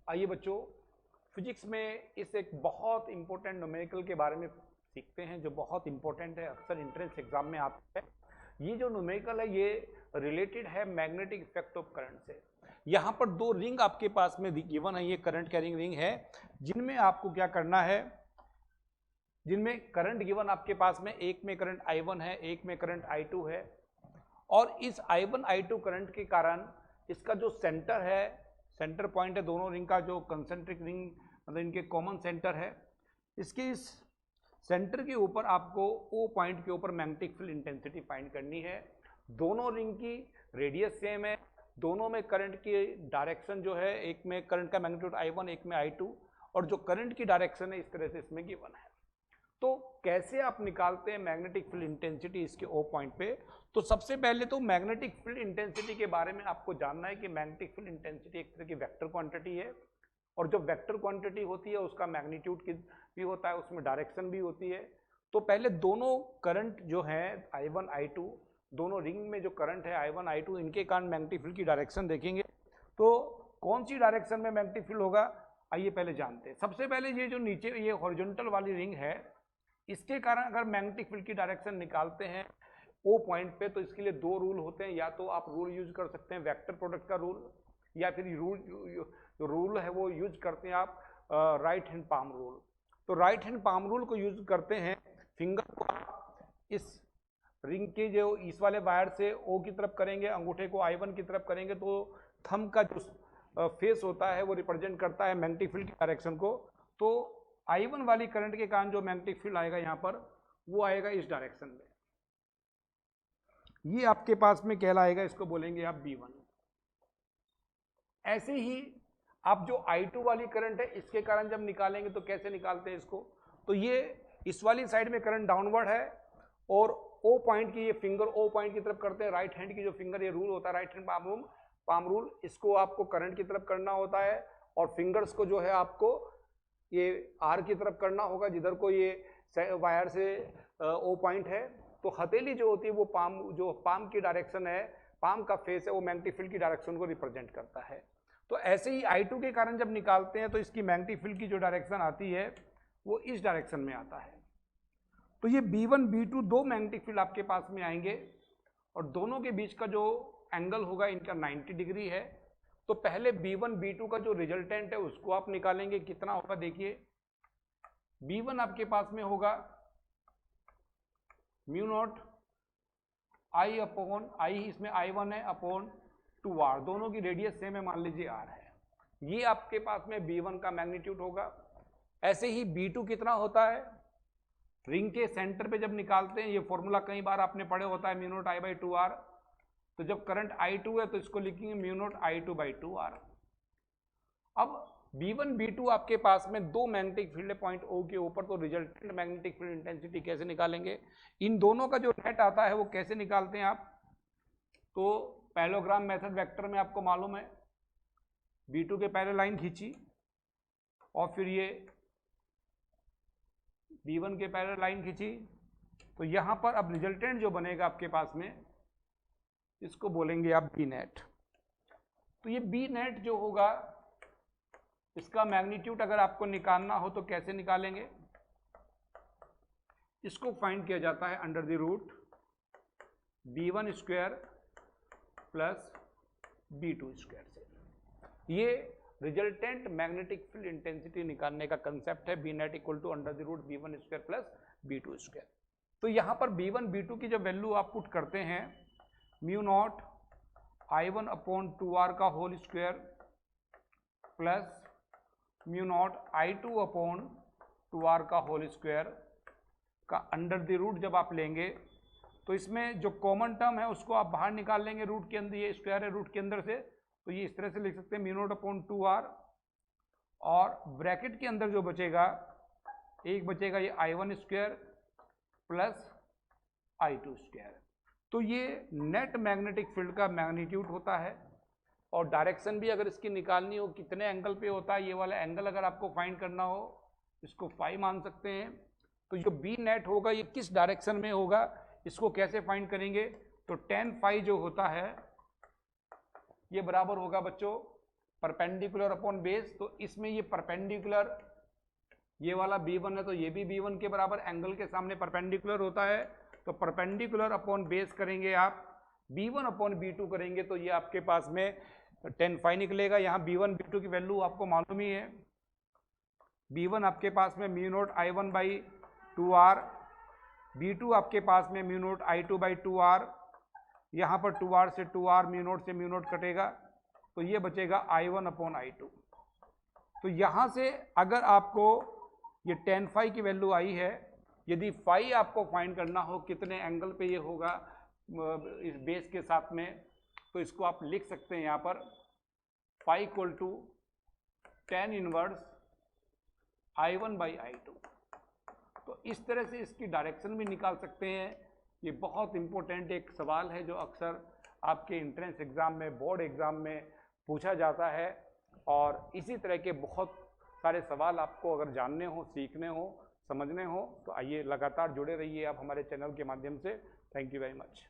आइए बच्चों, फिजिक्स में इस एक बहुत इंपॉर्टेंट न्यूमेरिकल के बारे में सीखते हैं जो बहुत इंपॉर्टेंट है, अक्सर एंट्रेंस एग्जाम में आता है। ये जो न्यूमेरिकल है ये रिलेटेड है मैग्नेटिक इफेक्ट ऑफ करंट से। यहाँ पर दो रिंग आपके पास में गिवन है, ये करंट कैरिंग रिंग है, जिनमें आपको क्या करना है, जिनमें करंट गिवन आपके पास में, एक में करंट I1 है, एक में करंट I2 है। और इस I1 I2 करंट के कारण इसका जो सेंटर है, सेंटर पॉइंट है दोनों रिंग का, जो कंसेंट्रिक रिंग मतलब इनके कॉमन सेंटर है, इसके इस सेंटर के ऊपर आपको O पॉइंट के ऊपर मैग्नेटिक फील्ड इंटेंसिटी फाइंड करनी है। दोनों रिंग की रेडियस सेम है, दोनों में करंट की डायरेक्शन जो है, एक में करंट का मैग्नीट्यूड I1, एक में I2, और जो करंट की डायरेक्शन है इस तरह से इसमें गिवन है। तो कैसे आप निकालते हैं मैग्नेटिक फील्ड इंटेंसिटी इसके O पॉइंट पे? तो सबसे पहले तो मैग्नेटिक फील्ड इंटेंसिटी के बारे में आपको जानना है कि मैग्नेटिक फील्ड इंटेंसिटी एक तरह की वेक्टर क्वांटिटी है, और जब वेक्टर क्वांटिटी होती है उसका मैग्नीट्यूड भी होता है, उसमें डायरेक्शन भी होती है। तो पहले दोनों करंट जो है I1 I2, दोनों रिंग में जो करंट है I1 I2, इनके कारण मैग्नेटिक फील्ड की डायरेक्शन देखेंगे। तो कौन सी डायरेक्शन में मैग्नेटिक फील्ड होगा, आइए पहले जानते हैं। सबसे पहले ये जो नीचे ये हॉरिजॉन्टल वाली रिंग है, इसके कारण अगर मैग्नेटिक फील्ड की डायरेक्शन निकालते हैं O पॉइंट पे, तो इसके लिए दो रूल होते हैं। या तो आप रूल यूज कर सकते हैं वेक्टर प्रोडक्ट का रूल, या फिर रूल है वो यूज करते हैं आप राइट हैंड पाम रूल। तो राइट हैंड पाम रूल को यूज करते हैं, फिंगर को इस रिंग के जो इस वाले वायर से O की तरफ करेंगे, अंगूठे को I1 की तरफ करेंगे, तो थंब का जो फेस होता है वो रिप्रेजेंट करता है मैग्नेटिक फील्ड की डायरेक्शन को। तो I1 वाली करंट के कारण जो मैग्नेटिक फील्ड आएगा यहाँ पर, वो आएगा इस डायरेक्शन में, ये आपके पास में कहलाएगा, इसको बोलेंगे आप B1। ऐसे ही आप जो I2 वाली करंट है इसके कारण जब निकालेंगे तो कैसे निकालते हैं इसको, तो ये इस वाली साइड में करंट डाउनवर्ड है, और O पॉइंट की ये फिंगर O पॉइंट की तरफ करते हैं, राइट हैंड की जो फिंगर, ये रूल होता है राइट हैंड पाम रूल, इसको आपको करंट की तरफ करना होता है, और फिंगर्स को जो है आपको ये R की तरफ करना होगा, जिधर को ये वायर से O पॉइंट है। तो हथेली जो होती है वो पाम की डायरेक्शन है, पाम का फेस है, वो मैग्नेटिक फील्ड की डायरेक्शन को रिप्रेजेंट करता है। तो ऐसे ही I2 के कारण जब निकालते हैं तो इसकी मैग्नेटिक फील्ड की जो डायरेक्शन आती है वो इस डायरेक्शन में आता है। तो ये B1 B2 दो मैग्नेटिक फील्ड आपके पास में आएंगे, और दोनों के बीच का जो एंगल होगा इनका 90 डिग्री है। तो पहले B1 B2 का जो रिजल्टेंट है उसको आप निकालेंगे, कितना होगा देखिए। B1 आपके पास में होगा mu naught I upon I, इसमें I1 है, अपॉन 2R, दोनों की रेडियस सेम है, मान लीजिए R है। ये आपके पास में B1 का मैग्नीट्यूड होगा। ऐसे ही B2 कितना होता है, रिंग के सेंटर पे जब निकालते हैं, ये फॉर्मूला कई बार आपने पढ़े होता है, mu naught I by 2R। तो जब करंट I2 है तो इसको लिखेंगे mu naught I2 by 2R। अब B1 B2 आपके पास में दो मैग्नेटिक फील्ड है पॉइंट O के ऊपर, तो रिजल्टेंट मैग्नेटिक फील्ड इंटेंसिटी कैसे निकालेंगे, इन दोनों का जो नेट आता है वो कैसे निकालते हैं आप, तो पैरेललोग्राम मेथड वेक्टर में आपको मालूम है, B2 के पहले लाइन खींची, और फिर ये B1 के पहले लाइन खींची, तो यहां पर अब रिजल्टेंट जो बनेगा आपके पास में, इसको बोलेंगे आप B नेट। तो ये B नेट जो होगा, इसका मैग्नीट्यूड अगर आपको निकालना हो तो कैसे निकालेंगे, इसको फाइंड किया जाता है under the root B1 square plus B2 square से। ये रिजल्टेंट मैग्नेटिक फील्ड इंटेंसिटी निकालने का कंसेप्ट है, B net equal to under the root B1 square plus B2 square. तो यहाँ पर B1 B2 की जब वैल्यू आप पुट करते हैं, mu naught I1 upon 2R का whole square plus mu naught I2 upon 2R का होल स्क्वायर का अंडर द रूट जब आप लेंगे, तो इसमें जो कॉमन टर्म है उसको आप बाहर निकाल लेंगे रूट के अंदर, ये स्क्वायर है रूट के अंदर से, तो ये इस तरह से लिख सकते हैं म्यू नॉट अपॉन 2R, और ब्रैकेट के अंदर जो बचेगा, एक बचेगा ये I1 square plus I2 square. तो ये नेट मैग्नेटिक फील्ड का मैग्नीट्यूड होता है, और डायरेक्शन भी अगर इसकी निकालनी हो कितने एंगल पे होता है, ये वाला एंगल अगर आपको फाइंड करना हो इसको फाई मान सकते हैं। तो जो B नेट होगा ये किस डायरेक्शन में होगा, इसको कैसे फाइंड करेंगे, तो tan फाई जो होता है ये बराबर होगा बच्चों परपेंडिकुलर अपॉन बेस, तो इसमें ये परपेंडिकुलर, ये वाला B1 है तो ये भी B1 के बराबर एंगल के सामने परपेंडिकुलर होता है, तो परपेंडिकुलर अपॉन बेस करेंगे आप, B1 अपॉन B2 करेंगे तो ये आपके पास में tan phi निकलेगा। यहाँ B1 B2 की वैल्यू आपको मालूम ही है, B1 आपके पास में mu naught I1 by 2R, B2 आपके पास में mu naught I2 by 2R, यहाँ पर 2R से 2R, म्यू नोट से म्यू नोट कटेगा तो ये बचेगा I1 अपॉन I2। तो यहाँ से अगर आपको ये tan phi की वैल्यू आई है, यदि phi आपको फाइंड करना हो कितने एंगल पे ये होगा इस बेस के साथ में, तो इसको आप लिख सकते हैं यहाँ पर phi equal to tan inverse I1 by I2। तो इस तरह से इसकी डायरेक्शन भी निकाल सकते हैं। ये बहुत इंपॉर्टेंट एक सवाल है जो अक्सर आपके एंट्रेंस एग्जाम में, बोर्ड एग्जाम में पूछा जाता है, और इसी तरह के बहुत सारे सवाल आपको अगर जानने हो, सीखने हो, समझने हो तो आइए लगातार जुड़े रहिए आप हमारे चैनल के माध्यम से। Thank you very much.